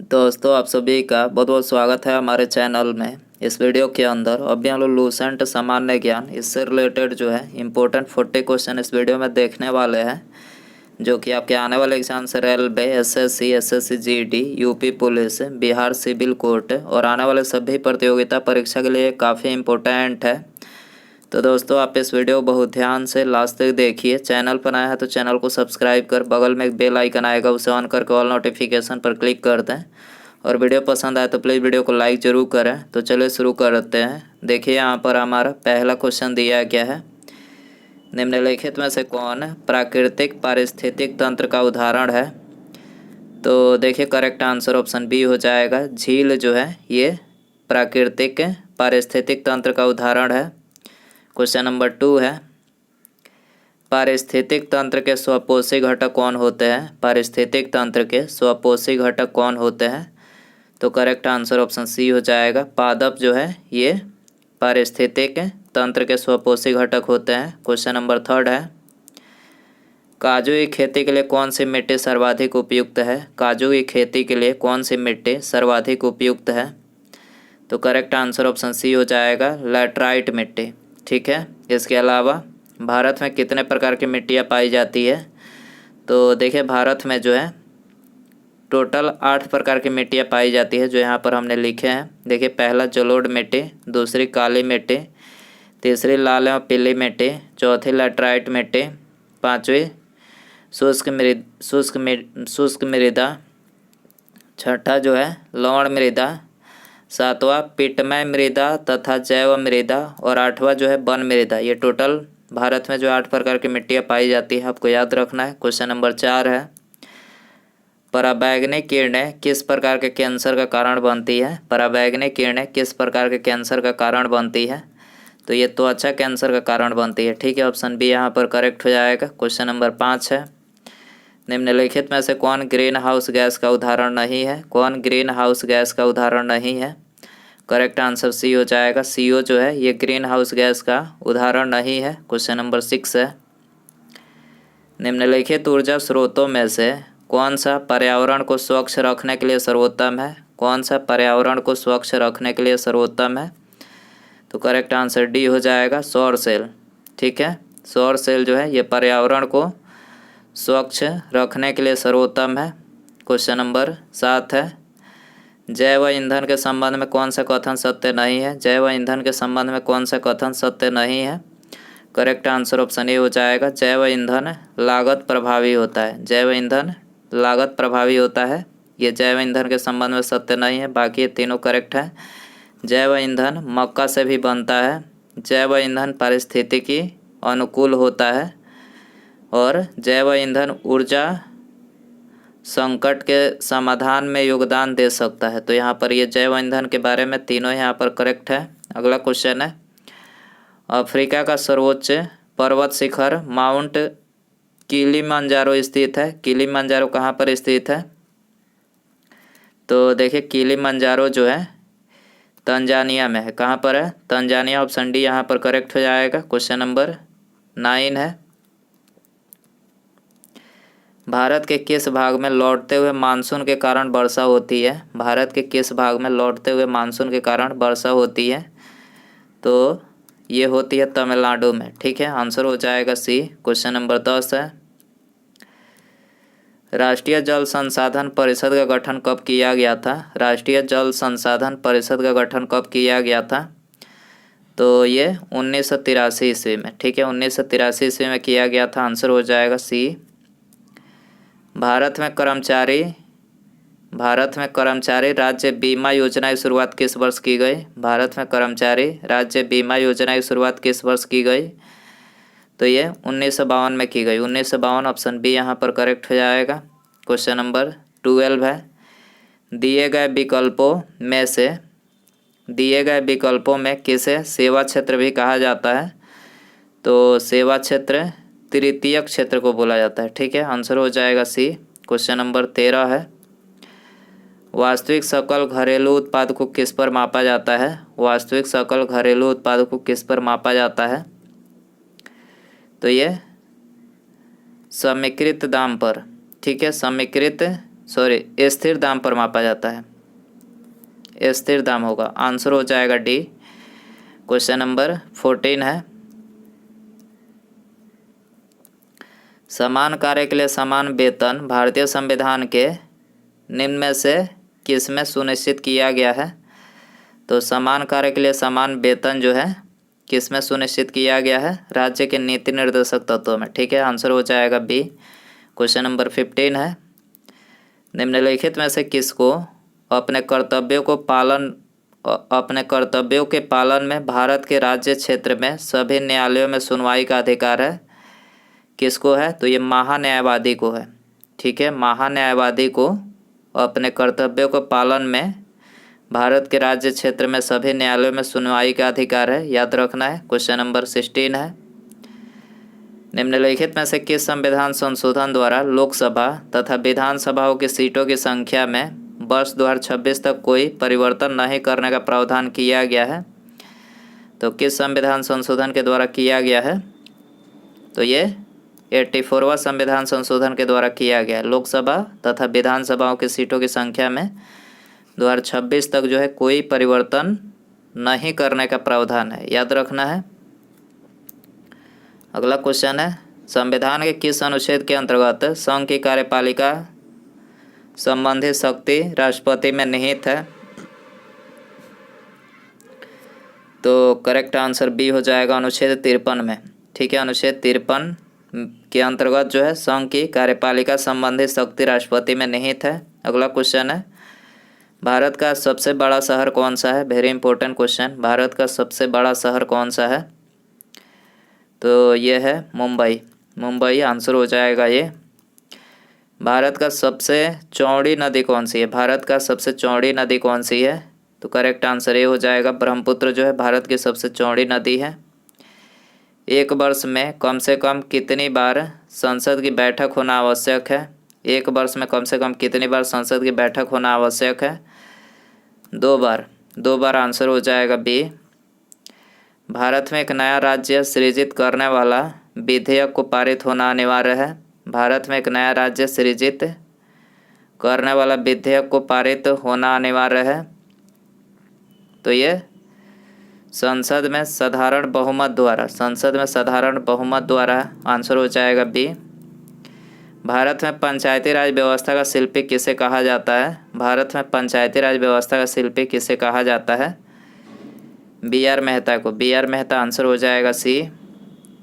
दोस्तों, आप सभी का बहुत बहुत स्वागत है हमारे चैनल में। इस वीडियो के अंदर अभी हम लोग लूसेंट सामान्य ज्ञान इससे रिलेटेड जो है इम्पोर्टेंट 40 क्वेश्चन इस वीडियो में देखने वाले हैं, जो कि आपके आने वाले एग्जाम से railway, SSC GD, UP police, Bihar civil court और आने वाले सभी प्रतियोगिता परीक्षा के लिए काफ़ी इम्पोर्टेंट है। तो दोस्तों, आप इस वीडियो को बहुत ध्यान से लास्ट तक देखिए। चैनल पर आया है तो चैनल को सब्सक्राइब कर बगल में एक बेल आइकन आएगा, उसे ऑन करके ऑल नोटिफिकेशन पर क्लिक कर दें। और वीडियो पसंद आए तो प्लीज़ वीडियो को लाइक ज़रूर करें। तो चलिए शुरू करते हैं। देखिए, यहाँ पर हमारा पहला क्वेश्चन दिया गया है, निम्नलिखित में से कौन प्राकृतिक पारिस्थितिक तंत्र का उदाहरण है। तो देखिए, करेक्ट आंसर ऑप्शन बी हो जाएगा। झील जो है ये प्राकृतिक पारिस्थितिक तंत्र का उदाहरण है। क्वेश्चन नंबर 2 है, पारिस्थितिक तंत्र के स्वपोषी घटक कौन होते हैं। पारिस्थितिक तंत्र के स्वपोषी घटक कौन होते हैं। तो करेक्ट आंसर ऑप्शन सी हो जाएगा। पादप जो है ये पारिस्थितिक तंत्र के स्वपोषी घटक होते हैं। क्वेश्चन नंबर 3 है, काजू की खेती के लिए कौन सी मिट्टी सर्वाधिक उपयुक्त है। काजू की खेती के लिए कौन सी मिट्टी सर्वाधिक उपयुक्त है। तो करेक्ट आंसर ऑप्शन सी हो जाएगा, लैटराइट मिट्टी। ठीक है। इसके अलावा भारत में कितने प्रकार की मिट्टियाँ पाई जाती है। तो देखिए, भारत में जो है टोटल 8 प्रकार की मिट्टियाँ पाई जाती है, जो यहाँ पर हमने लिखे हैं। देखिए, पहला जलोढ़ मिट्टी, दूसरी काली मिट्टी, तीसरी लाल एवं पीली मिट्टी, चौथी लैटराइट मिट्टी, पाँचवीं शुष्क मृदा, छठा जो है लवण मृदा, सातवां पिटमय मृदा तथा जैव मृदा और आठवां जो है वन मृदा। ये टोटल भारत में जो 8 प्रकार की मिट्टियाँ पाई जाती है, आपको याद रखना है। क्वेश्चन नंबर 4 है, पराबैंगनी किरणें किस प्रकार के कैंसर का कारण बनती है। पराबैंगनी किरणें किस प्रकार के कैंसर का कारण बनती है। तो ये त्वचा कैंसर का कारण बनती है। ठीक है, ऑप्शन बी यहाँ पर करेक्ट हो जाएगा। क्वेश्चन नंबर 5 है, निम्नलिखित में से कौन ग्रीन हाउस गैस का उदाहरण नहीं है। कौन ग्रीन हाउस गैस का उदाहरण नहीं है। करेक्ट आंसर सी हो जाएगा। CO जो है ये ग्रीन हाउस गैस का उदाहरण नहीं है। क्वेश्चन नंबर 6 है, निम्नलिखित ऊर्जा स्रोतों में से कौन सा पर्यावरण को स्वच्छ रखने के लिए सर्वोत्तम है। कौन सा पर्यावरण को स्वच्छ रखने के लिए सर्वोत्तम है। तो करेक्ट आंसर डी हो जाएगा, सौर सेल। ठीक है, सौर सेल जो है ये पर्यावरण को स्वच्छ रखने के लिए सर्वोत्तम है। क्वेश्चन नंबर 7 है, जैव ईंधन के संबंध में कौन सा कथन सत्य नहीं है। जैव ईंधन के संबंध में कौन सा कथन सत्य नहीं है। करेक्ट आंसर ऑप्शन ए हो जाएगा, जैव ईंधन लागत प्रभावी होता है। जैव ईंधन लागत प्रभावी होता है, ये जैव ईंधन के संबंध में सत्य नहीं है। बाकी ये तीनों करेक्ट है। जैव ईंधन मक्का से भी बनता है। जैव ईंधन पारिस्थितिकी अनुकूल होता है और जैव ईंधन ऊर्जा संकट के समाधान में योगदान दे सकता है। तो यहाँ पर ये जैव ईंधन के बारे में तीनों यहाँ पर करेक्ट है। अगला क्वेश्चन है, अफ्रीका का सर्वोच्च पर्वत शिखर माउंट किलिमंजारो स्थित है। किलिमंजारो कहाँ पर स्थित है। तो देखिए, किलिमंजारो जो है तंजानिया में है। कहाँ पर है, तंजानिया। ऑप्शन डी यहाँ पर करेक्ट हो जाएगा। क्वेश्चन नंबर 9 है, भारत के किस भाग में लौटते हुए मानसून के कारण वर्षा होती है। भारत के किस भाग में लौटते हुए मानसून के कारण वर्षा होती है। तो ये होती है तमिलनाडु में। ठीक है, आंसर हो जाएगा सी। क्वेश्चन नंबर 10 है, राष्ट्रीय जल संसाधन परिषद का गठन कब किया गया था। राष्ट्रीय जल संसाधन परिषद का गठन कब किया गया था। तो ये 1983 ईस्वी में। ठीक है, 1983 ईस्वी में किया गया था। आंसर हो जाएगा सी। भारत में कर्मचारी राज्य बीमा योजना की शुरुआत किस वर्ष की गई। भारत में कर्मचारी राज्य बीमा योजना की शुरुआत किस वर्ष की गई। तो ये 1952 में की गई। 1952 ऑप्शन बी यहाँ पर करेक्ट हो जाएगा। क्वेश्चन नंबर 12 है, दिए गए विकल्पों में किसे सेवा क्षेत्र भी कहा जाता है। तो सेवा क्षेत्र तृतीयक क्षेत्र को बोला जाता है। ठीक है, आंसर हो जाएगा सी। क्वेश्चन नंबर 13 है, वास्तविक सकल घरेलू उत्पाद को किस पर मापा जाता है। वास्तविक सकल घरेलू उत्पाद को किस पर मापा जाता है। तो ये समीकृत दाम पर। ठीक है, समीकृत सॉरी स्थिर दाम पर मापा जाता है, स्थिर दाम होगा। आंसर हो जाएगा डी। क्वेश्चन नंबर 14 है, समान कार्य के लिए समान वेतन भारतीय संविधान के निम्न में से किस में सुनिश्चित किया गया है? तो समान कार्य के लिए समान वेतन जो है किस में सुनिश्चित किया गया है? राज्य के नीति निर्देशक तत्वों में। ठीक है, आंसर हो जाएगा बी। क्वेश्चन नंबर 15 है, निम्नलिखित में से किसको अपने कर्तव्यों के पालन में भारत के राज्य क्षेत्र में सभी न्यायालयों में सुनवाई का अधिकार है? किसको है? तो ये महान्यायवादी को है। ठीक है, महान्यायवादी को अपने कर्तव्यों के पालन में भारत के राज्य क्षेत्र में सभी न्यायालयों में सुनवाई का अधिकार है, याद रखना है। क्वेश्चन नंबर 16 है, निम्नलिखित में से किस संविधान संशोधन द्वारा लोकसभा तथा विधानसभाओं की सीटों की संख्या में वर्ष 2026 तक कोई परिवर्तन नहीं करने का प्रावधान किया गया है? तो किस संविधान संशोधन के द्वारा किया गया है? तो ये 84वां संविधान संशोधन के द्वारा किया गया। लोकसभा तथा विधानसभाओं की सीटों की संख्या में 2026 तक जो है कोई परिवर्तन नहीं करने का प्रावधान है, याद रखना है। अगला क्वेश्चन है, संविधान के किस अनुच्छेद के अंतर्गत संघ की कार्यपालिका संबंधी शक्ति राष्ट्रपति में निहित है? तो करेक्ट आंसर बी हो जाएगा, अनुच्छेद 53 में। ठीक है, अनुच्छेद 53 के अंतर्गत जो है संघ की कार्यपालिका संबंधी शक्ति राष्ट्रपति में निहित है। अगला क्वेश्चन है, भारत का सबसे बड़ा शहर कौन सा है? Very important question. भारत का सबसे बड़ा शहर कौन सा है? तो ये है मुंबई। मुंबई आंसर हो जाएगा ये। भारत का सबसे चौड़ी नदी कौन सी है? भारत का सबसे चौड़ी नदी कौन सी है? तो करेक्ट आंसर ये हो जाएगा, ब्रह्मपुत्र जो है भारत की सबसे चौड़ी नदी है। एक वर्ष में कम से कम कितनी बार संसद की बैठक होना आवश्यक है? एक वर्ष में कम से कम कितनी बार संसद की बैठक होना आवश्यक है? 2 बार। 2 बार आंसर हो जाएगा बी। भारत में एक नया राज्य सृजित करने वाला विधेयक को पारित होना अनिवार्य है। भारत में एक नया राज्य सृजित करने वाला विधेयक को पारित होना अनिवार्य है। तो ये संसद में साधारण बहुमत द्वारा आंसर हो जाएगा बी। भारत में पंचायती राज व्यवस्था का शिल्पी किसे कहा जाता है? भारत में पंचायती राज व्यवस्था का शिल्पी किसे कहा जाता है? बी.आर. मेहता को। बी.आर. मेहता आंसर हो जाएगा सी।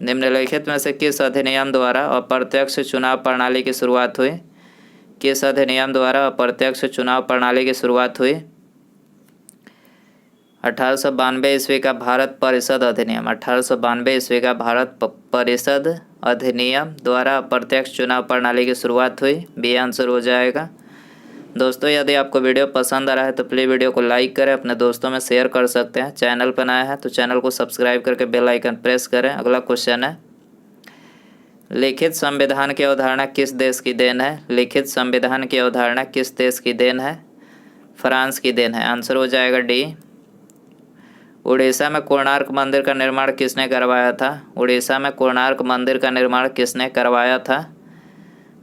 निम्नलिखित में से किस अधिनियम द्वारा अप्रत्यक्ष चुनाव प्रणाली की शुरुआत हुई? किस अधिनियम द्वारा अप्रत्यक्ष चुनाव प्रणाली की शुरुआत हुई? 1892 ईस्वी का भारत परिषद अधिनियम। 1892 ईस्वी का भारत परिषद अधिनियम द्वारा अप्रत्यक्ष चुनाव प्रणाली की शुरुआत हुई। बी आंसर हो जाएगा। दोस्तों, यदि आपको वीडियो पसंद आ रहा है तो प्लीज़ वीडियो को लाइक करें, अपने दोस्तों में शेयर कर सकते हैं। चैनल पर नया है तो चैनल को सब्सक्राइब करके बेल आइकन प्रेस करें। अगला क्वेश्चन है, लिखित संविधान की अवधारणा किस देश की देन है? लिखित संविधान की अवधारणा किस देश की देन है? फ्रांस की देन है। आंसर हो जाएगा डी। उड़ीसा में कोणार्क मंदिर का निर्माण किसने करवाया था? उड़ीसा में कोणार्क मंदिर का निर्माण किसने करवाया था?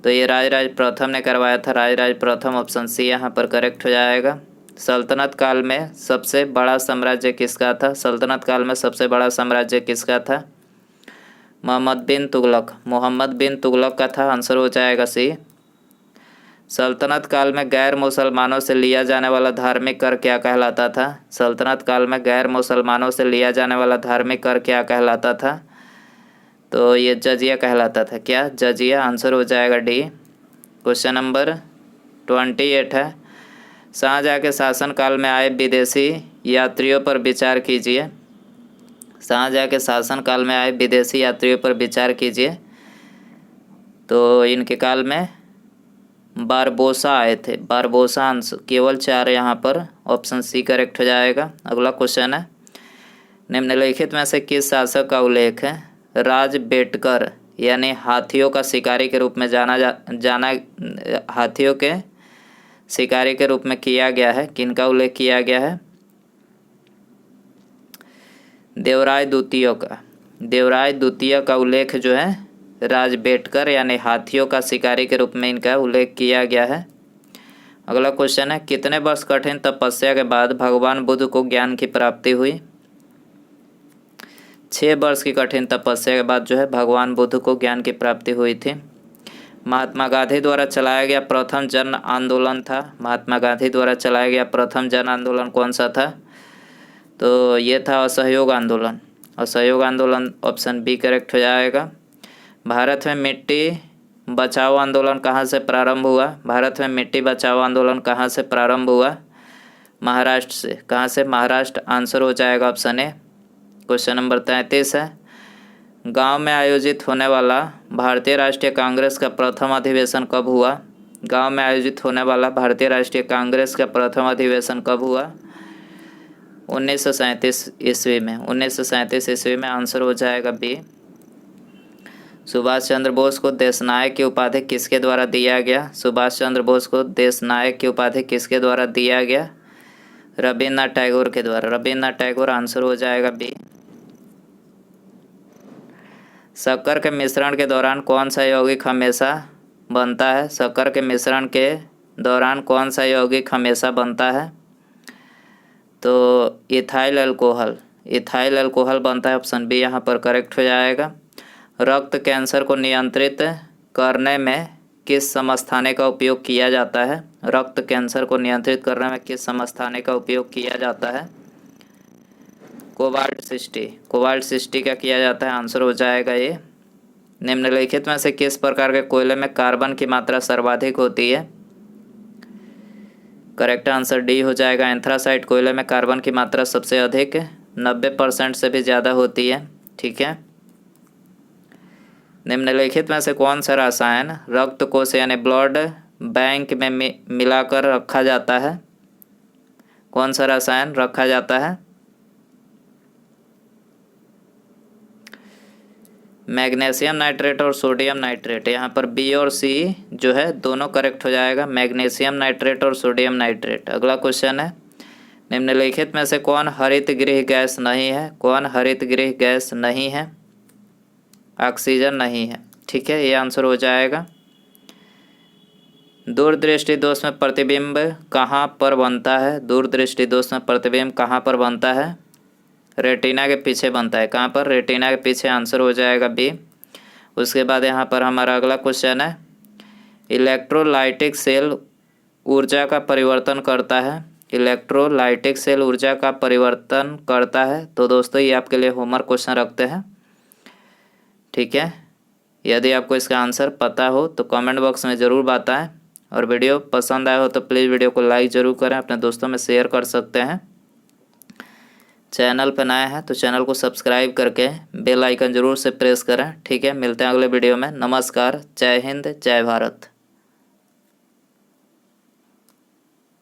तो ये राजराज प्रथम ने करवाया था। राजराज प्रथम, ऑप्शन सी यहाँ पर करेक्ट हो जाएगा। सल्तनत काल में सबसे बड़ा साम्राज्य किसका था? सल्तनत काल में सबसे बड़ा साम्राज्य किसका था? मोहम्मद बिन तुगलक का था। आंसर हो जाएगा सी। सल्तनत काल में गैर मुसलमानों से लिया जाने वाला धार्मिक कर क्या कहलाता था? सल्तनत काल में गैर मुसलमानों से लिया जाने वाला धार्मिक कर क्या कहलाता था? तो ये जजिया कहलाता था। क्या? जजिया। आंसर हो जाएगा डी। क्वेश्चन नंबर 28 है, शाहजहाँ के शासनकाल में आए विदेशी यात्रियों पर विचार कीजिए। शाहजहाँ के शासनकाल में आए विदेशी यात्रियों पर विचार कीजिए। तो इनके काल में बारबोसा आए थे। बारबोसा आंसर केवल 4 यहाँ पर, ऑप्शन सी करेक्ट हो जाएगा। अगला क्वेश्चन है, निम्नलिखित में से किस शासक का उल्लेख है राज बेटकर यानी हाथियों का शिकारी के रूप में हाथियों के शिकारी के रूप में किया गया है? किनका उल्लेख किया गया है? देवराय द्वितीय का उल्लेख जो है राज बेटकर यानी हाथियों का शिकारी के रूप में इनका उल्लेख किया गया है। अगला क्वेश्चन है, कितने वर्ष कठिन तपस्या के बाद भगवान बुद्ध को ज्ञान की प्राप्ति हुई? 6 वर्ष की कठिन तपस्या के बाद जो है भगवान बुद्ध को ज्ञान की प्राप्ति हुई थी। महात्मा गांधी द्वारा चलाया गया प्रथम जन आंदोलन था। महात्मा गांधी द्वारा चलाया गया प्रथम जन आंदोलन कौन सा था? तो ये था असहयोग आंदोलन। असहयोग आंदोलन ऑप्शन बी करेक्ट हो जाएगा। भारत में मिट्टी बचाओ आंदोलन कहाँ से प्रारंभ हुआ? भारत में मिट्टी बचाओ आंदोलन कहाँ से प्रारंभ हुआ? महाराष्ट्र से। कहाँ से? महाराष्ट्र। आंसर हो जाएगा ऑप्शन ए। क्वेश्चन नंबर 33 है, गांव में आयोजित होने वाला भारतीय राष्ट्रीय कांग्रेस का प्रथम अधिवेशन कब हुआ? गांव में आयोजित होने वाला भारतीय राष्ट्रीय कांग्रेस का प्रथम अधिवेशन कब हुआ? 1937 ईस्वी में। 1937 ईस्वी में। आंसर हो जाएगा बी। सुभाष चंद्र बोस को देशनायक की उपाधि किसके द्वारा दिया गया? सुभाष चंद्र बोस को देशनायक की उपाधि किसके द्वारा दिया गया? रविन्द्रनाथ टैगोर के द्वारा। रविन्द्रनाथ टैगोर। आंसर हो जाएगा बी। शक्कर के मिश्रण के दौरान कौन सा यौगिक हमेशा बनता है? शक्कर के मिश्रण के दौरान कौन सा यौगिक हमेशा बनता है? तो इथाइल अल्कोहल। इथाइल अल्कोहल बनता है। ऑप्शन बी यहाँ पर करेक्ट हो जाएगा। रक्त कैंसर को नियंत्रित करने में किस समस्थाने का उपयोग किया जाता है? रक्त कैंसर को नियंत्रित करने में किस समस्थाने का उपयोग किया जाता है? कोबाल्ट 60। कोबाल्ट 60 का किया जाता है। आंसर हो जाएगा ये। निम्नलिखित में से किस प्रकार के कोयले में कार्बन की मात्रा सर्वाधिक होती है? करेक्ट आंसर डी हो जाएगा। एंथ्रासाइट कोयले में कार्बन की मात्रा सबसे अधिक 90% से भी ज़्यादा होती है। ठीक है। निम्नलिखित में से कौन सा रसायन रक्त कोश यानी ब्लड बैंक में मिलाकर रखा जाता है? कौन सा रसायन रखा जाता है? मैग्नीशियम नाइट्रेट और सोडियम नाइट्रेट। यहाँ पर बी और सी जो है दोनों करेक्ट हो जाएगा। मैग्नीशियम नाइट्रेट और सोडियम नाइट्रेट। अगला क्वेश्चन है, निम्नलिखित में से कौन हरित गृह गैस नहीं है? कौन हरित गृह गैस नहीं है? ऑक्सीजन नहीं है। ठीक है, ये आंसर हो जाएगा। दूरदृष्टि दोष में प्रतिबिंब कहाँ पर बनता है? दूरदृष्टि दोष में प्रतिबिंब कहाँ पर बनता है? रेटिना के पीछे बनता है। कहाँ पर? रेटिना के पीछे। आंसर हो जाएगा बी। उसके बाद यहाँ पर हमारा अगला क्वेश्चन है, इलेक्ट्रोलाइटिक सेल ऊर्जा का परिवर्तन करता है। इलेक्ट्रोलाइटिक सेल ऊर्जा का परिवर्तन करता है। तो दोस्तों ये आपके लिए होमवर्क क्वेश्चन रखते हैं। ठीक है, यदि आपको इसका आंसर पता हो तो कमेंट बॉक्स में ज़रूर बताएं, और वीडियो पसंद आया हो तो प्लीज़ वीडियो को लाइक ज़रूर करें, अपने दोस्तों में शेयर कर सकते हैं। चैनल पर नए हैं तो चैनल को सब्सक्राइब करके बेल आइकन ज़रूर से प्रेस करें। ठीक है, मिलते हैं अगले वीडियो में। नमस्कार, जय हिंद, जय भारत।